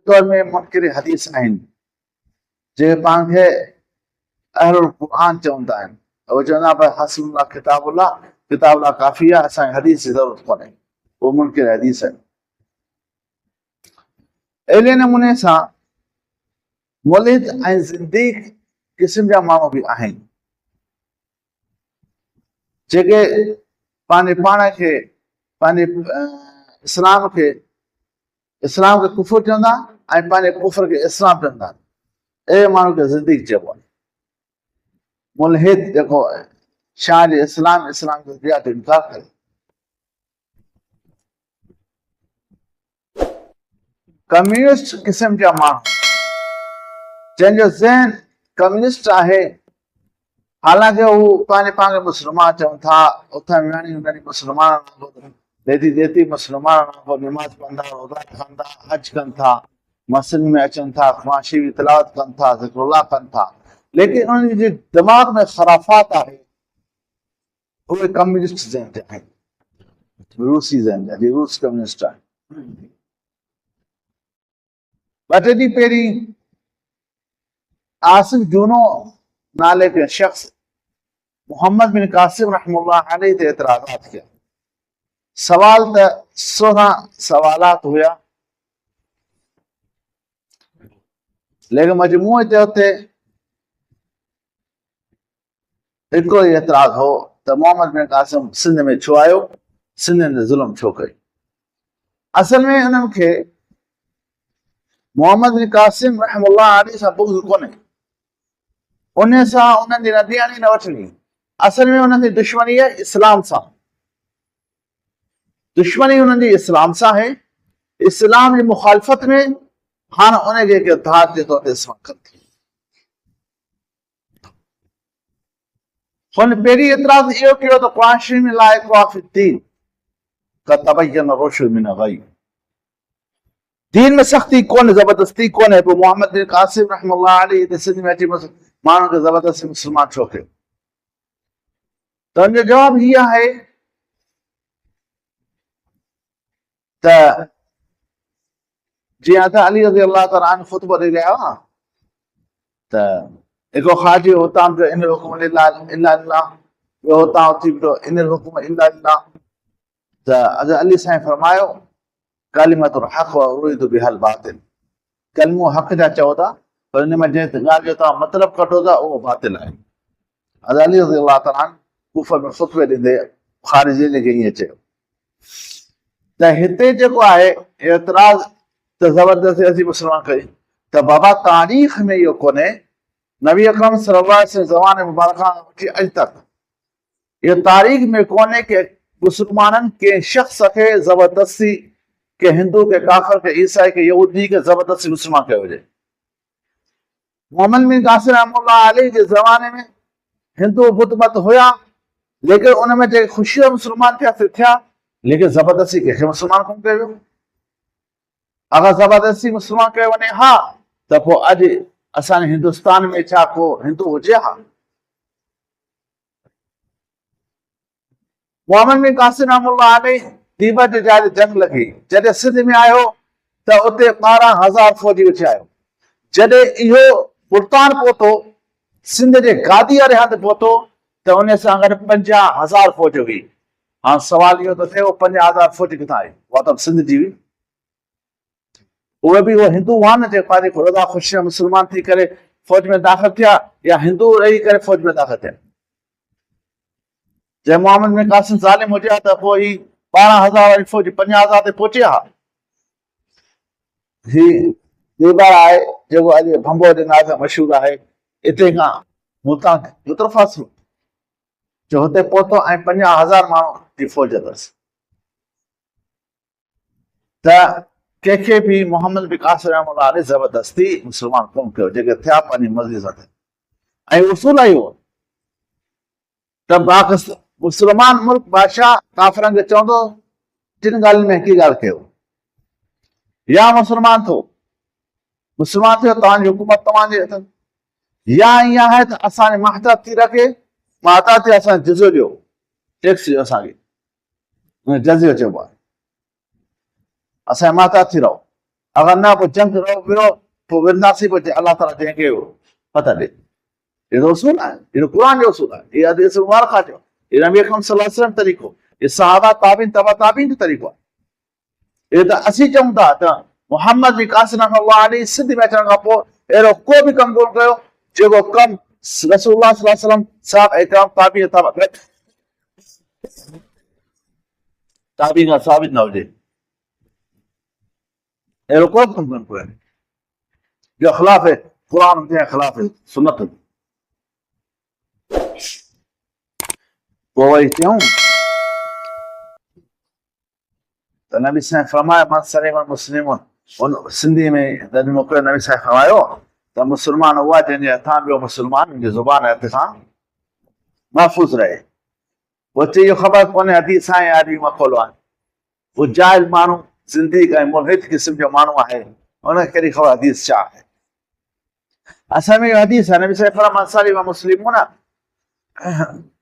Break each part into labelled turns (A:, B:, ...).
A: तौर में मुनकिर हदीस आहिनि जेके पाण खे अहलुल क़ुरान चवंदा आहिनि। उहे चवंदा भाई हस्बुल्लाह किताबुल्लाह काफ़ी आहे, असांखे हदीस जी ज़रूरत कोन्हे, उहे मुनकिर हदीस आहिनि। अहिड़े नमूने सां मुल्हिद ऐं ज़िंदीक़ क़िस्म जा माण्हू बि आहिनि जेके पंहिंजे पाण खे पंहिंजे इस्लाम खे कुफर चवंदा ऐं पंहिंजे कुफर खे इस्लाम चवंदा। अहिड़े माण्हू खे ज़िंदीक़ चइबो आहे। मुल्हिद जेको शाह इस्लाम जो ज़िया जो इनकार करे। कम्युनिस्ट क़िस्म जा माण्हू जंहिंजो ज़हन कम्युनिस्ट आहे, हालांकि हू पंहिंजे पाण खे मुस्लमान चवनि था, उथण विहण उन्हनि मुस्लमान देती मुस्लमान नमाज़ पढ़ंदा, रोज़ा रखंदा, हज कनि था, मस्जिद में अचनि था, ख़ुमाशी जी तिलावत कनि था, ज़िक्रुल्लाह कनि था, लेकिन उन्हनि जे दिमाग़ में ख़राफ़ात आहे। उहे कम्युनिस्ट ज़हन जा आहिनि, रूसी ज़हन जा, जीअं रूस कम्युनिस्ट आहे। ॿ टे ॾींहं पहिरीं आसिफ जूनो नाले के शख़्स मोहम्मद बिन कासिम रहमतुल्लाह अलैहि ते एतिराज़ात किया। सवाल त 16 सवालात हुया, लेकिन मजमूए ते उते हिकिड़ो ई एतिराज़ हो त मोहम्मद बिन कासिम सिंध में छो आयो, सिंध में ज़ुल्म छो कई। असल में उन्हनि खे मोहम्मद बिन कासिम रहमतुल्लाह अलैहि सां बुग़्ज़ कोन्हे, उन सां उन्हनि जी न ॾियणी न वठणी। असल में उन्हनि जी दुश्मनी आहे इस्लाम सां, दुश्मनी उन्हनि जी इस्लाम सां आहे। इस्लाम जी मुखालफ़त में हाणे उनखे के धाक जे तौर ते इस्तेमालु कनि थी। हुन पहिरीं एतिराज़ इहो कयो त क़ुरान शरीफ़ में ला इक्राह फ़िद्दीन क़द तबय्यन रुश्द मिन अल-ग़य, दीन में सख्ती कोन्हे, ज़बरदस्ती कोन्हे। पोइ मोहम्मद बिन कासिम रहमतुल्लाह अलैहि ते सिंध में अची माण्हुनि खे ज़बरदस्ती मुस्लमान छो कयो? त हुनजो जवाबु हीअ आहे त जीअं अदा अली रज़ी अल्लाह तआला अन्हु ख़ुतबो ॾेई रहिया हुआ त हिकिड़ो ख़ाजी हुतां जो इन हुकुम इल्ला लिल्लाह, ॿियो हुतां उथी बीठो इन हुकुम इल्ला लिल्लाह। त अदा अली साईं फरमायो कलिमतुल हक़ व उरीदु बिहल बातिल, कलिमो हक़ जा चओ था, पर हिन में जंहिं ॻाल्हि जो तव्हां मतिलबु कढो था उहो बातिल आहे। अदा अली रज़ी अल्लाह तआला कूफे में ख़ुतबे ॾींदे ख़ारिजी खे ईअं चयो। त हिते जेको आहे एतिराज़ त ज़बरदस्ती असीं मुस्लमान कई, त बाबा तारीख़ में इहो कोन्हे, नबी अकरम सल्लल्लाहु अलैहि वसल्लम ज़माने मुबारक खां वठी अॼु तक इहो तारीख़ में कोन्हे कि मुस्लमाननि के शख़्स खे ज़बरदस्ती, के हिंदू, के काफ़िर, के ईसाई, के यहूदी के ज़बरदस्ती मुस्लमान कयो हुजे। मोहम्मद बिन कासिम रहमतुल्लाह अलैहि जे ज़माने में हिंदू बुत मत हुया, लेकिन उनमें जेके ख़ुशी मुस्लमान थिया, लेकिन ज़बरदस्ती कंहिंखे मुस्लमान कोन कयो वियो। अगरि ज़बरदस्ती मुस्लमान कयो वञे हा, त पोइ अॼु असांजे हिंदुस्तान में छा को हिंदू हुजे हा? मोहम्मद बिन कासिम रहमतुल्लाह अलैहि दीबत जे जाइ ते जंग लॻी, जॾहिं सिंध में आयो त उते 12,000 फ़ौजी विछायो। जॾहिं इहो मुल्तान पहुतो, सिंध जे गादी वारे हंधि पहुतो, त उन सां गॾु 50,000 फ़ौज हुई। हाणे सवाल इहो त थियो 50,000 फ़ौज किथां आई? उहा त सिंध जी हुई। उहे बि उहे हिंदू हुआ न, जेके पंहिंजी ख़ुदा ख़ुशी मुस्लमान थी करे फ़ौज में दाख़िल थिया, या हिंदू रही करे फ़ौज में दाख़िल थिया। जंहिं मोहम्मद बिन कासिम ज़ालिम हुजे हा त पोइ ही 12,000 वारी फ़ौज 50,000 ते पहुचे हा। ही दीवार आहे जेको अॼु भंबो जे नाले सां मशहूरु आहे, हिते खां मुल्तान केतिरो फ़ासिलो, जो हुते पहुतो ऐं 50,000 माण्हू जी फ़ौज अथसि। त कंहिंखे बि मोहम्मद बिन कासिम रहमतुल्लाह अलैहि ज़बरदस्ती मुस्लमान कोन कयो, जेके थिया पंहिंजी मर्ज़ी सां थिया। ऐं उसूल इहो त पाकिस्तान मुस्लमान मुल्क बादशाह काफ़िरनि खे चवंदो टिनि ॻाल्हियुनि में हिकु ॻाल्हि कयो, या मुस्लमान थियो तव्हांजी हुकूमत तव्हांजे हथ, या ईअं आहे त असांजे महतात थी रखे, महतात ते असांखे जिज़ियो ॾियो, टैक्स ॾियो असांखे, जज़ियो चइबो आहे, असांजे महतात थी रहो, अगर ना पोइ जंग विरो पोइ विरंदासीं पोइ अलाह ताला जंहिंखे पता ॾे। ये तो उसूल है, ये कुरान जो उसूल है, ये हदीस मुबारक जो, ये नबी अकरम सल्लल्लाहु अलैहि वसल्लम तरीको, ये सहाबा ताबीन तबा ताबीन जो तरीको है। ये तो असी चऊं था त मोहम्मद बि कासिम सल्लल्लाहु अलैहि सिद्ध में अचण खां पोइ अहिड़ो को बि कमु कोन कयो जेको कमु रसूलुल्लाह सल्लल्लाहु अलैहि वसल्लम साहब इकराम ताबीन तबा ताबीन खां साबित न हुजे। अहिड़ो को कमु कोन कयो जो ख़िलाफ़ कुरान हुजे, ख़िलाफ़ सुन्नत हुजे। पोइ वरी चयूं त नबी साईं फरमाया मां सलीम मुस्लिमून, उन सिंधी में जॾहिं मोकिलियो नबी साईं फरमायो त मुस्लमान उहा जंहिंजे हथां ॿियो मुस्लमान हुनजी ज़ुबान हथ खां महफ़ूज़ रहे। पोइ चई इहो ख़बर कोन्हे हदीस आहे या अरबी मक़ौलो आहे, उहो जाहिल माण्हू ज़िंदगी ऐं मुल्हिद क़िस्म जो माण्हू आहे, उनखे कहिड़ी ख़बर हदीस छा आहे। असल में इहो हदीस आहे, नबी साईं फरमाया सलीम मुस्लिमून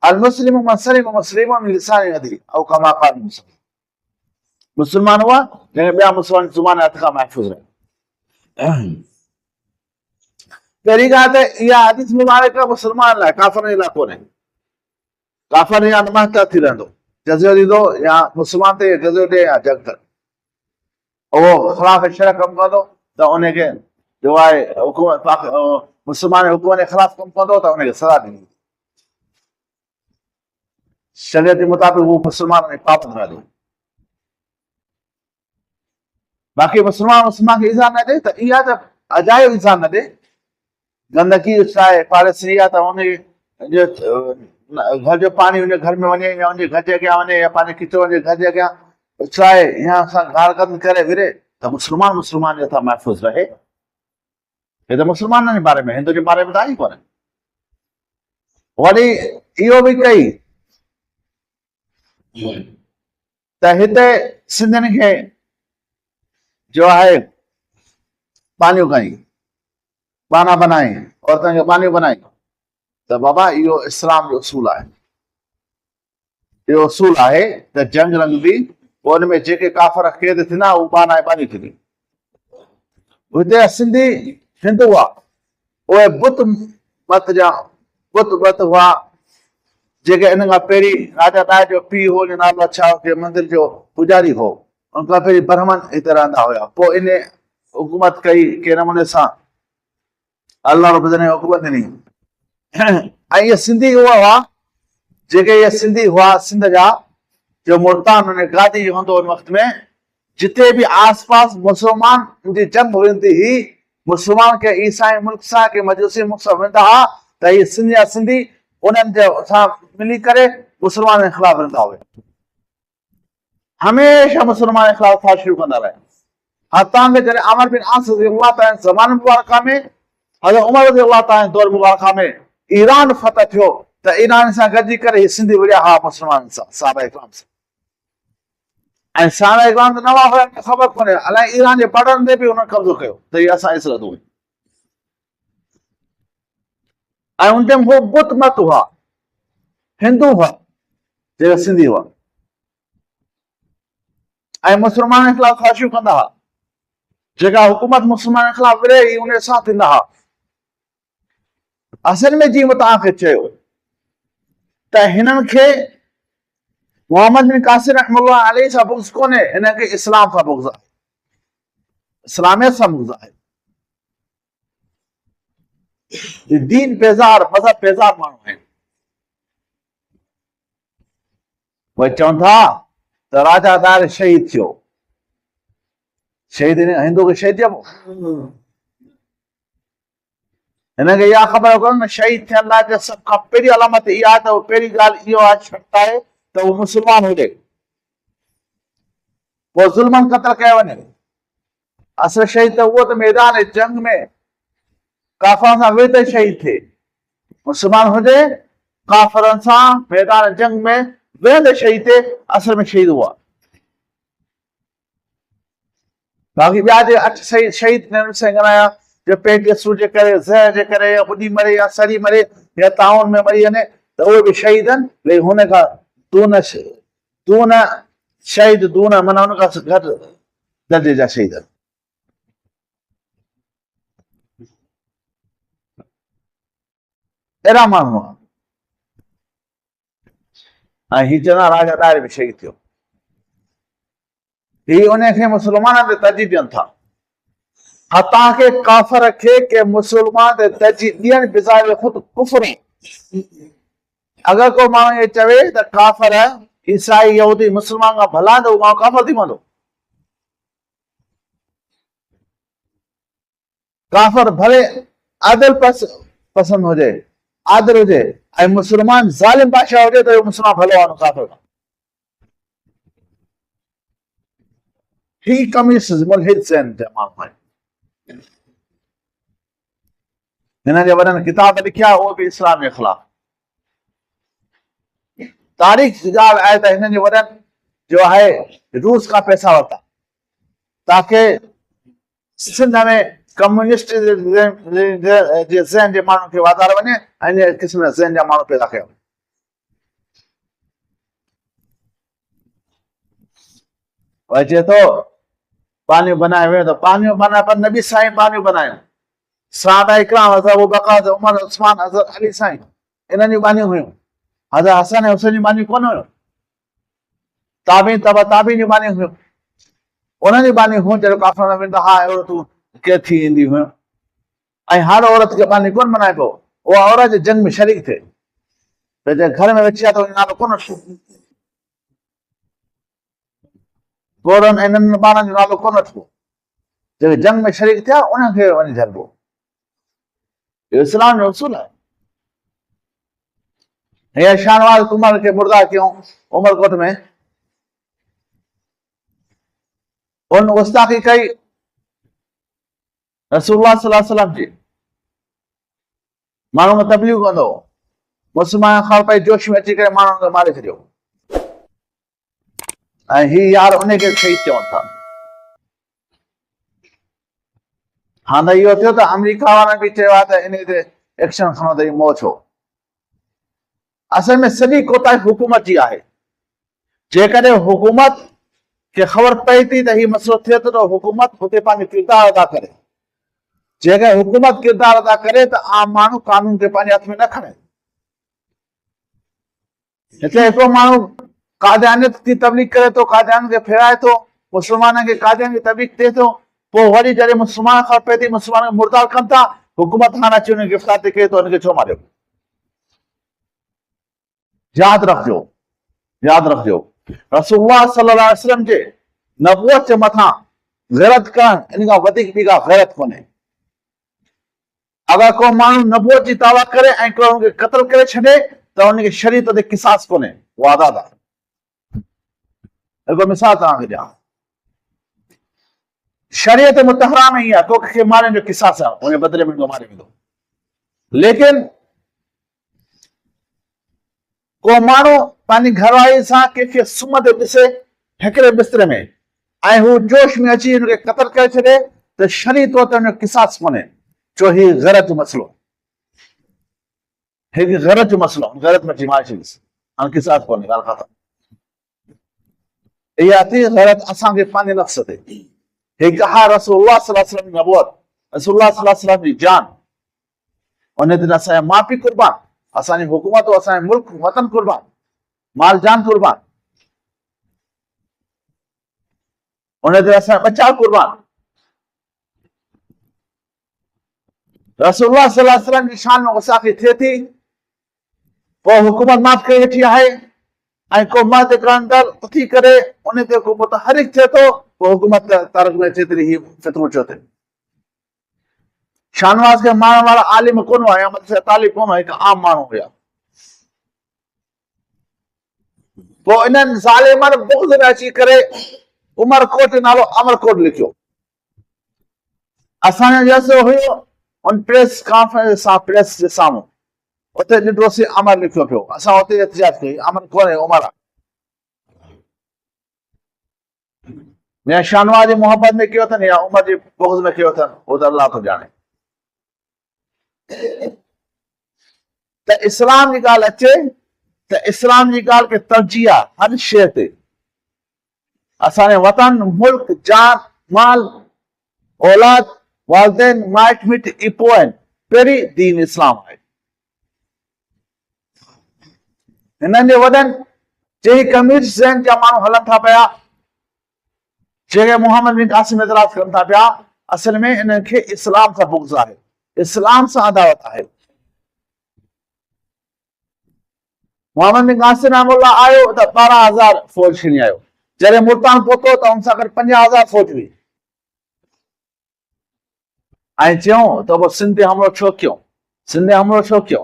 A: المسلم من سلم مسلمون من لسان يده او كما قال المسلم। मुस्लमान हुआ जंहिंखे ॿिया मुस्लमान ज़ुबान हथ खां महफ़ूज़ रहे। पहिरीं ॻाल्हि त इहा हदीस मुबारक मुस्लमान लाइ, काफ़िर जे लाइ कोन्हे। काफ़िर या नमाज़ थी रहंदो, जज़ियो ॾींदो या मुस्लमान ते जज़ियो ॾे या जंग करे, उहो ख़िलाफ़ शरअ कमु कंदो त उनखे जो आहे हुकूमत मुस्लमान जे हुकूम जे ख़िलाफ़ कमु कंदो त उनखे सज़ा ॾींदी। शरीयत जे मुताबिक़ वो मुसलमान में पाबंद रहंदो। बाक़ी मुसलमान खे इज़ा न ॾे त इहा त अजायो इज़ा न ॾे। गंदगी छाहे पाड़ेसी आहे त उनजे घर जो पाणी उनजे घर में वञे या उनजे घर जे अॻियां वञे या पंहिंजे किचरो जे घर जे अॻियां छाहे या सां गार गंद करे विरे त मुसलमान जे हथां महफ़ूज़ रहे। हे त मुसलमाननि जे बारे में, हिंदू जे बारे में त आई कोन्हे। वरी इहो बि कई त हिते सिंधियुनि खे जो आहे बानियूं कई, बाना बनाई, औरतुनि खे बानियूं बनाई त बाबा इहो इस्लाम जो उसूल आहे। इहो उसूल आहे त जंग रंग बि पोइ हुन में जेके काफ़र क़ैद थींदा उहे बाना ऐं बानियूं थींदियूं। हिते सिंधी हिंदू हुआ, उहे बुत मत जा बुत वत हुआ जेके इन खां पहिरीं राजा राय जो पीउ हो, नालो छा के मंदिर जो पुजारी हो, उन खां पहिरीं ब्राह्मण हिते रहंदा हुया। पोइ इन हुकूमत कई के नमूने सां अल्लाह रब ने हुकूमत ॾिनी। ऐं इहे सिंधी उहा हुआ जेके इहे सिंधी हुआ सिंध जा जो मुल्तान हुन गादी हूंदो उन वक़्त में, जिते बि आस पास मुसलमान जी जंग वेंदी हुई, मुसलमान के ईसाई मुल्क सां के मजूसी मुल्क सां वेंदा हुआ त इहे सिंधी जा सिंधी उन्हनि जे सां मिली करे मुसलमान जे ख़िलाफ़ रहंदा हुआ। हमेशह मुसलमान जे ख़िलाफ़ साज़िशूं कंदा रहिया। हतां के जॾहिं आमिर बिन आस रज़ियल्लाहु ताला ज़मान मुबारका में, हज़रत उमर रज़ियल्लाहु ताला दौर मुबारका में ईरान फतह थियो त ईरान सां गॾिजी करे ही सिंधी विड़िया हा मुसलमान सां, सहाबा इकराम सां। ऐं सहाबा इकराम त नवा हुया, ख़बर कोन्हे अलाए ईरान जे बॉर्डर ते बि हुननि कब्ज़ो कयो त इहे असां इसरत हुई। ऐं उन टाइम उहो बुत मत हुआ, हिंदू हुआ जेका सिंधी हुआ, ऐं मुसलमान जे ख़िलाफ़ साज़िशूं कंदा हुआ। जेका हुकूमत मुसलमान जे ख़िलाफ़ विड़े ई उन सां थींदा हुआ। असल में जीअं मां तव्हांखे चयो त हिननि खे मोहम्मद बिन कासिम रहमतुल्लाह अलैहि सां बुग़्ज़ कोन्हे, हिनखे इस्लाम सां बुग़्ज़ आहे, इस्लामियत सां बुग़्ज़ आहे। दीन बेज़ार, मज़हब बेज़ार माण्हू आहिनि। उहे चवनि था त राजा दार शहीद थियो, शहीद हिंदू खे शहीद चइबो? हिनखे इहा ख़बर कोन्हे न शहीद थियण लाइ त सभ खां पहिरीं अलामत इहा आहे त पहिरीं ॻाल्हि इहो आहे शर्त आहे त उहो मुस्लमान हुजे, पोइ ज़ुल्मन क़त्ल कयो वञे। असुल शहीद त उहो त मैदान जंग में काफ़रनि सां विढ़ शहीद थिए, मुस्लमान हुजे काफ़रनि सां मैदान जंग में विढ़ंदे शहीद थिए, असल में शहीद हुआ। बाक़ी ॿिया जे 8 शहीद ॻणाया जो पेट जे सूर जे करे, ज़हर जे करे, या ॿुॾी मरे या सड़ी मरे या ताउन में मरी वञे त उहे बि शहीद आहिनि, लेकिन हुन खां दून शहीद दून माना हुन खां घटि दर्जे जा शहीद आहिनि। अहिड़ा माण्हू हुआ ऐं हीउ चवंदा राजा ॾाहिर में शहीद थियो। हीउ उनखे मुस्लमाननि ते तरजीह ॾियनि था। हा तव्हांखे काफ़र खे के मुस्लमान ते तरजीह ॾियण बिज़ाहिर ख़ुदि कुफ्र आहे। अगरि को माण्हू इहे चवे त काफ़र ईसाई यहूदी मुस्लमान खां भला त उहो माण्हू काफ़र थी पवंदो। काफ़र भले आदिल पसंदि हुजे, आदिल हुजे, ऐं मुस्लमान ज़ालिम बादशाह हुजे त मुस्लमान भलो आहे काफ़र खां। ही कम्युनिस्ट मुल्हिद ज़हन जा माण्हू आहिनि। हिन जे वॾनि किताब लिखिया उहो बि इस्लाम जे ख़िलाफ़। तारीख़ जी ॻाल्हि आहे त हिननि जे वॾनि जो आहे रूस खां पैसा वरिता ताकी सिंध में कम्युनिस्ट जे ज़हन जे माण्हुनि खे वाधारो वञे ऐं इन क़िस्म जा ज़हन जा माण्हू पैदा कया। वरी चए थो पानियूं बनाए वियो त पानियूं बनाए पर नबी साईं पानियूं बनायूं। सहाबा इकराम हज़रत अबू बकर, हज़रत उमर, उस्मान, हज़रत अली साईं इन्हनि जूं बानियूं हुयूं। हज़रत हसन ऐं हुसैन जूं बानियूं कोन हुयूं। ताबीन तबा ताबीन जूं बानियूं हुयूं। उन्हनि जूं बानियूं हुयूं जहिड़ो काफ़िर में वेंदा हा औरतूं के थी ईंदी हुयूं। ऐं हर औरत खे बानी कोन बनाए पियो। उहा औरत जे जंग में शरीक थिए पंहिंजे घर में वेठी आहे त नालो कोन वठिबो। कोरनि ऐं नंढनि ॿारनि जो नालो कोन वठिबो। जेके जंग में शरीक थिया उनखे वञी झलबो। इहो इस्लाम जो उसूल आहे। हीअं शाहनवाज़ कुमार खे मुर्दा कयूं उमरकोट में, उन गुस्ताखी कई रसूलुल्लाह सल्लल्लाहु अलैहि वसल्लम जी। माण्हू में तबलीग कंदो, मुस्लमान ख़बर पई जोश में अची करे माण्हुनि खे मारे छॾियो ऐं ही यार उनखे शहीद चवनि था। हाणे इहो थियो त अमेरिका वारनि बि चयो आहे त इन ते एक्शन खणो त मौत छो। असल में सॼी कोताही हुकूमत जी आहे। जेकॾहिं हुकूमत खे ख़बर पए थी त हीउ मसइलो थिए थो त हुकूमत हुते पंहिंजो किरदारु अदा करे। जेकर हुकूमत किरदारु अदा करे त आम माण्हू कानून खे पंहिंजे हथ में न खणे। हिते हिकिड़ो माण्हू कादियानियत की तबलीग करे थो, कादियान खे फेराए थो, मुस्लमाननि खे कादियान जी तबलीग ॾिए थो, पोइ वरी जॾहिं मुस्लमान ख़बर पए थी मुस्लमान मुर्दार कनि था, हुकूमत हाणे अची हुनखे गिरफ़्तार थी करे थो हुनखे छो मारियो। यादि रखिजो, यादि रखिजो रसूलुल्लाह सल्लल्लाहु अलैहि वसल्लम जे नबूवत जे मथां ग़ैरत करणु इन खां वधीक ॿी का ग़ैरत कोन्हे। अगरि को माण्हू नबूवत जी दावा करे ऐं को हुनखे क़त्ल करे छॾे त हुनखे शरीयत ते क़िसास कोन्हे, उहा आज़ाद आहे। हिकु मिसाल तव्हांखे ॾियां, शरीयत मुतहरा में ई आहे को कंहिंखे मारण जो क़िसास आहे, हुनजे बदिले में मारे वेंदो। लेकिन को माण्हू पंहिंजी घरवारी सां कंहिंखे सुम्हंदे ॾिसे हिकिड़े बिस्तरे में ऐं हू जोश में अची हुनखे क़त्ल करे छॾे त शरीय तौर ते हुनजो क़िसास कोन्हे। छो ही ग़ैरत जो मसइलो, हिकु ग़ैरत जो मसइलो, ग़ैरत में मारे छॾीसि, हाणे क़िसास कोन्हे, ॻाल्हि ख़तमु। इहा थी ग़ैरत असांखे पंहिंजे नफ़्स ते। हिकु हा रसूलुल्लाह सल्लल्लाहु अलैहि वसल्लम जी नबूवत, रसूलुल्लाह सल्लल्लाहु अलैहि वसल्लम जी जान, उन ते असांजा माउ पीउ कुर्बान, असांजी हुकूमत असांजे मुल्क वतन कुर्बान, माल जान कुर्बान, उन ते असांजा बचा कुर्बान। रसूलुल्लाह सल्लल्लाहु अलैहि वसल्लम जी शान में गुस्ताखी थिए थी, पोइ हुकूमत माफ़ करे वेठी आहे ऐं को मर्द कंदड़ उथी करे उन ते को मुतहरिक थिए थो, पोइ हुकूमत तारक में अचे थी हीउ फितरो छो थिए। शाहनवाज़ खे मारण वारा आलिम कोन हुआ या मदरसे तालिब कोन हुआ, हिकु आम माण्हू हुया। पोइ इन्हनि ज़ालिमनि बुग़्ज़ में अची करे उमरकोट नालो अमरकोट लिखियो। असांजो जलसो हुयो उन प्रेस कॉन्फ्रेंस सां, प्रेस जे साम्हूं, उते ॾिठोसीं अमर लिखियो पियो। असां उते एहतिजाज कई, अमर कोन्हे उमर आहे। या शाहनवाज़ जी मोहब्बत में कयो अथनि या उमर जी बुग़्ज़ में कयो अथनि, उहो त अल्लाह थो ॼाणे। त इस्लाम जी ॻाल्हि अचे त इस्लाम जी ॻाल्हि खे तरजीह आहे हर शइ ते। असांजे वतन, मुल्क, जान, माल, औलाद, वालदेन, माइट मिट ई पोइ आहिनि, पहिरीं दीन इस्लाम आहे। हिननि जे वॾनि चई कमीर ज़ैन जा माण्हू हलनि था पिया जेके मोहम्मद बिन कासिम एतराज़ कनि था पिया असल में इन्हनि खे इस्लाम सां बुग़्ज़ आहे, इस्लाम सां अदावत आहे। मोहम्मद बिन कासिम रहमतुल्लाह आयो त 12,000 फौज खणी आयो, जॾहिं मुल्तान पहुतो त हुन सां गॾु 50,000 फौज हुई ऐं चयूं त पोइ सिंध ते हमलो छो कयो, सिंध ते हमलो छो कयो?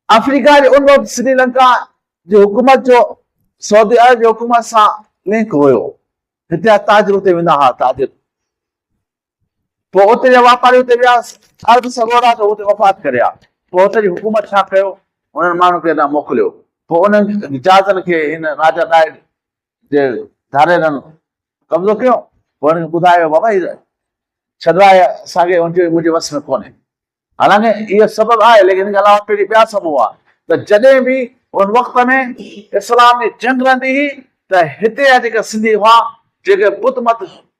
A: अफ्रीका जे उन वक़्तु श्रीलंका जी हुकूमत जो सऊदी अरब जी हुकूमत सां लिंक हुयो, हिते ताजिर उते वेंदा हुआ ताजिर, पोइ उते जा वापारी उते विया अरब सगोरा त उते वफ़ात करे विया, पोइ उते जी हुकूमत छा कयो, उन्हनि माण्हुनि खे हेॾां मोकिलियो, पोइ उन्हनि जहाज़नि खे हिन राजा नायक जे धारेरनि कब्ज़ो कयो, पोइ हुनखे ॿुधायो बाबा हीअ छॾियो आहे असांखे मुंहिंजे वस में कोन्हे। हालांकि इहो सबबु आहे लेकिन हिन खां अलावा पहिरीं ॿिया सबबु हुआ त जॾहिं बि उन वक़्त में इस्लाम जी जंग रहंदी हुई त हिते जा जेके सिंधी हुआ जेके बुत मत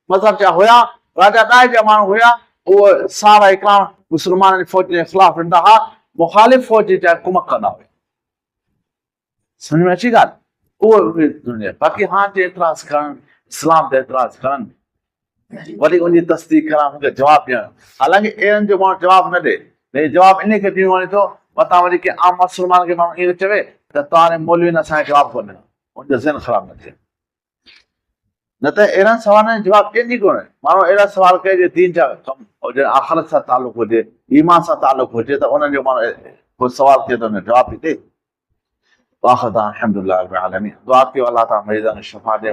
A: मज़हब जा हुया राजा नायक जा माण्हू हुया उहे सारा इकराम मुस्लमाननि जी फौज जे ख़िलाफ़ रहंदा हुआ, मुखालिफ़ फौज जी कुमक कंदा हुआ। समझ में अची ॻाल्हि? उहो बाक़ी हाणे जे एतिराज़ करणु इस्लाम ते एतिराज़ करणु वरी उनजी तस्दीक करणु हुनखे जवाबु ॾियणु, हालांकि अहिड़नि जो माण्हू जवाबु न ॾे, लेकिन जवाबु इन खे ॾियणो वञे थो मथां वरी के आम मुस्लमान खे माण्हू ईअं चवे त तव्हां मौलवी असांखे जवाबु कोन ॾिनो, उनजो ज़हन ख़राबु न थिए। न त अहिड़नि सवालनि जो जवाबु ॾियनि ई कोन्हे, माण्हू अहिड़ा सवाल कजे जे दीन जा कमु हुजे, आख़िरत सां तालुक़ु हुजे, ईमान सां तालुक़ु हुजे त उन्हनि जो माण्हू कोई सवाल कजे त हुनजो जवाबु बि ॾे। वाख़िर दाअवाना अल्हम्दुलिल्लाहि रब्बिल आलमीन। दुआ कयो अलाह ताला मरीज़नि खे शिफ़ा ॾे।